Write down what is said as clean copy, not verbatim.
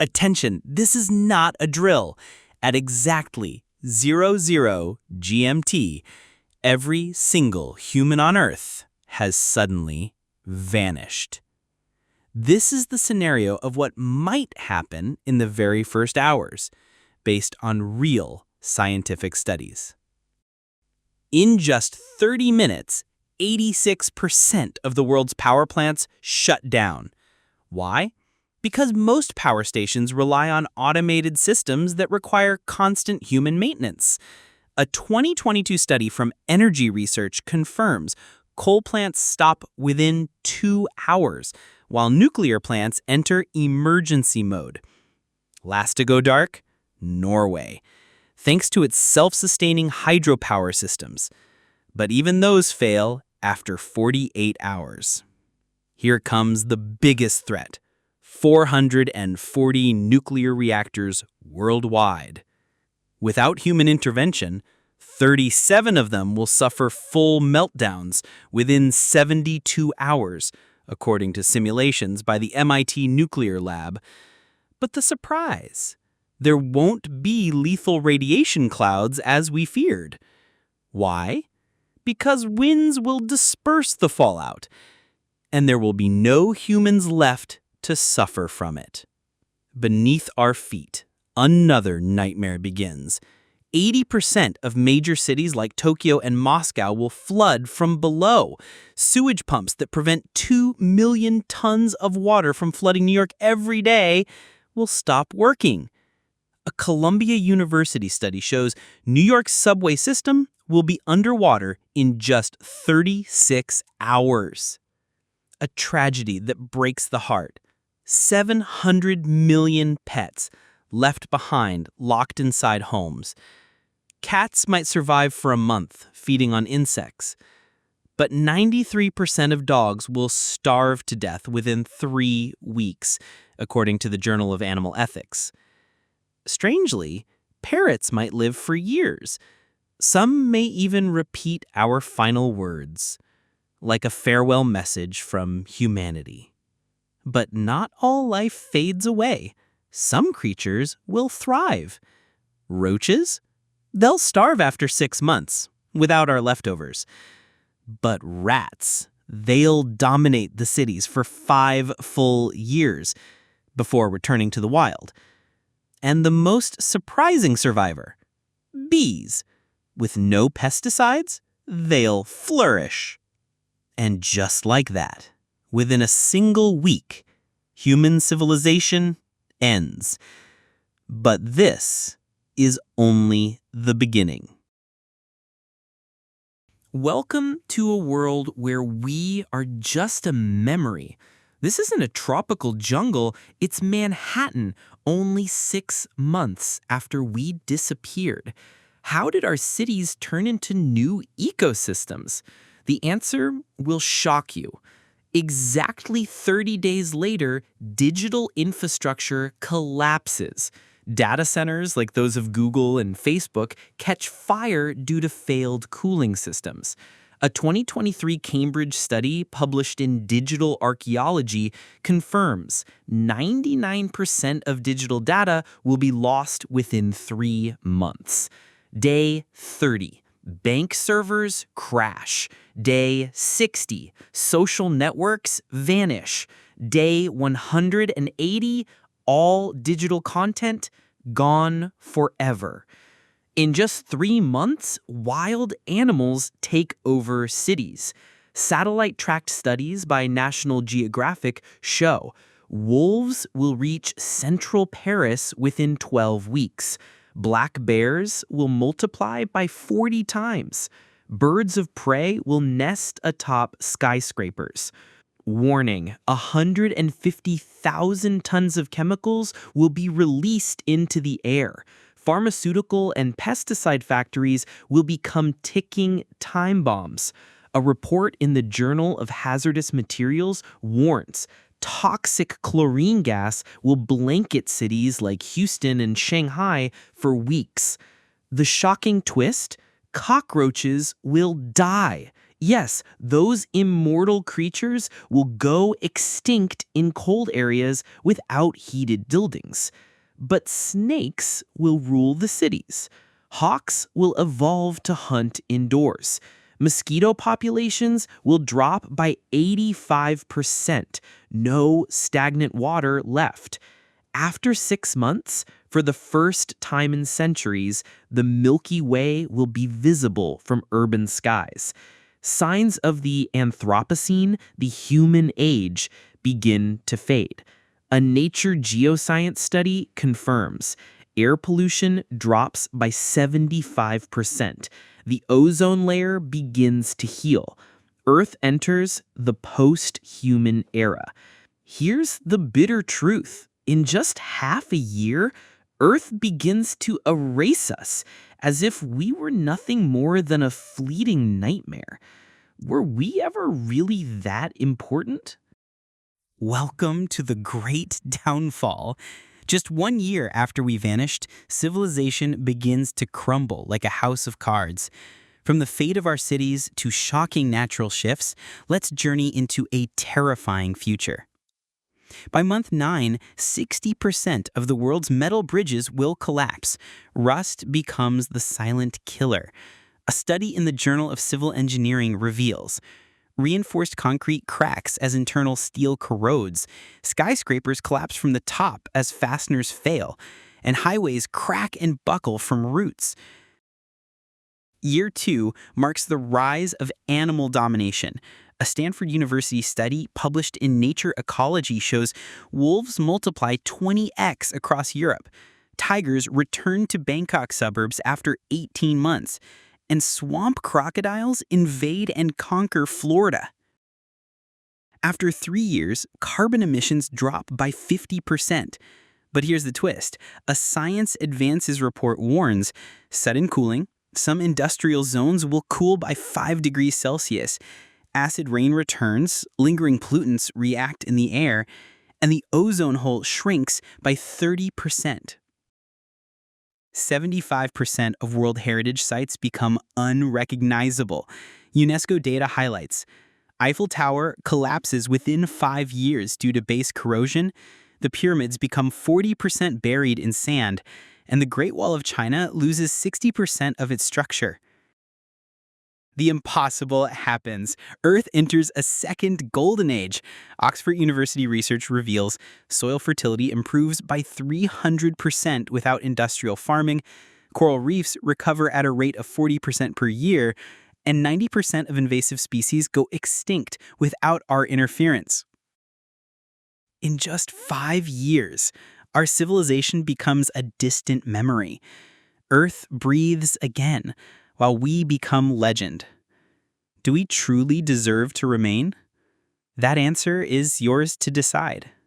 Attention, this is not a drill. At exactly 00 GMT, every single human on Earth has suddenly vanished. This is the scenario of what might happen in the very first hours, based on real scientific studies. In just 30 minutes, 86% of the world's power plants shut down. Why? Because most power stations rely on automated systems that require constant human maintenance. A 2022 study from Energy Research confirms coal plants stop within 2 hours, while nuclear plants enter emergency mode. Last to go dark? Norway, thanks to its self-sustaining hydropower systems. But even those fail after 48 hours. Here comes the biggest threat: 440 nuclear reactors worldwide. Without human intervention, 37 of them will suffer full meltdowns within 72 hours, according to simulations by the MIT Nuclear Lab. But the surprise: there won't be lethal radiation clouds as we feared. Why? Because winds will disperse the fallout, and there will be no humans left to suffer from it. Beneath our feet, another nightmare begins. 80% of major cities like Tokyo and Moscow will flood from below. Sewage pumps that prevent 2 million tons of water from flooding New York every day will stop working. A Columbia University study shows New York's subway system will be underwater in just 36 hours. A tragedy that breaks the heart. 700 million pets left behind, locked inside homes. Cats might survive for a month, feeding on insects. But 93% of dogs will starve to death within 3 weeks, according to the Journal of Animal Ethics. Strangely, parrots might live for years. Some may even repeat our final words, like a farewell message from humanity. But not all life fades away. Some creatures will thrive. Roaches? They'll starve after 6 months, without our leftovers. But rats, they'll dominate the cities for 5 full years before returning to the wild. And the most surprising survivor, bees. With no pesticides, they'll flourish. And just like that, within a single week, human civilization ends. But this is only the beginning. Welcome to a world where we are just a memory. This isn't a tropical jungle, it's Manhattan, only 6 months after we disappeared. How did our cities turn into new ecosystems? The answer will shock you. Exactly 30 days later, digital infrastructure collapses. Data centers like those of Google and Facebook catch fire due to failed cooling systems. A 2023 Cambridge study published in Digital Archaeology confirms 99% of digital data will be lost within 3 months. Day 30, bank servers crash. Day 60, social networks vanish. Day 180, all digital content gone forever. In just 3 months, wild animals take over cities. Satellite-tracked studies by National Geographic show wolves will reach central Paris within 12 weeks. Black bears will multiply by 40 times. Birds of prey will nest atop skyscrapers. Warning, 150,000 tons of chemicals will be released into the air. Pharmaceutical and pesticide factories will become ticking time bombs. A report in the Journal of Hazardous Materials warns toxic chlorine gas will blanket cities like Houston and Shanghai for weeks. The shocking twist? Cockroaches will die Yes, those immortal creatures will go extinct in cold areas without heated buildings. But snakes will rule the cities. Hawks will evolve to hunt indoors. Mosquito populations will drop by 85%. No stagnant water left. After 6 months, for the first time in centuries, the Milky Way will be visible from urban skies. Signs of the Anthropocene, the human age, begin to fade. A Nature Geoscience study confirms air pollution drops by 75%. The ozone layer begins to heal. Earth enters the post-human era. Here's the bitter truth. In just half a year, Earth begins to erase us as if we were nothing more than a fleeting nightmare. Were we ever really that important? Welcome to the great downfall. Just 1 year after we vanished, civilization begins to crumble like a house of cards. From the fate of our cities to shocking natural shifts, let's journey into a terrifying future. By month 9, 60% of the world's metal bridges will collapse. Rust becomes the silent killer. A study in the Journal of Civil Engineering reveals reinforced concrete cracks as internal steel corrodes, skyscrapers collapse from the top as fasteners fail, and highways crack and buckle from roots. Year 2 marks the rise of animal domination. A Stanford University study published in Nature Ecology shows wolves multiply 20x across Europe. Tigers return to Bangkok suburbs after 18 months. And swamp crocodiles invade and conquer Florida. After 3 years, carbon emissions drop by 50%. But here's the twist. A Science Advances report warns sudden cooling, some industrial zones will cool by 5 degrees Celsius. Acid rain returns, lingering pollutants react in the air, and the ozone hole shrinks by 30%. 75% of World Heritage Sites become unrecognizable. UNESCO data highlights Eiffel Tower collapses within 5 years due to base corrosion, the pyramids become 40% buried in sand, and the Great Wall of China loses 60% of its structure. The impossible happens. Earth enters a second golden age. Oxford University research reveals soil fertility improves by 300% without industrial farming, coral reefs recover at a rate of 40% per year, and 90% of invasive species go extinct without our interference. In just 5 years, our civilization becomes a distant memory. Earth breathes again, while we become legend. Do we truly deserve to remain? That answer is yours to decide.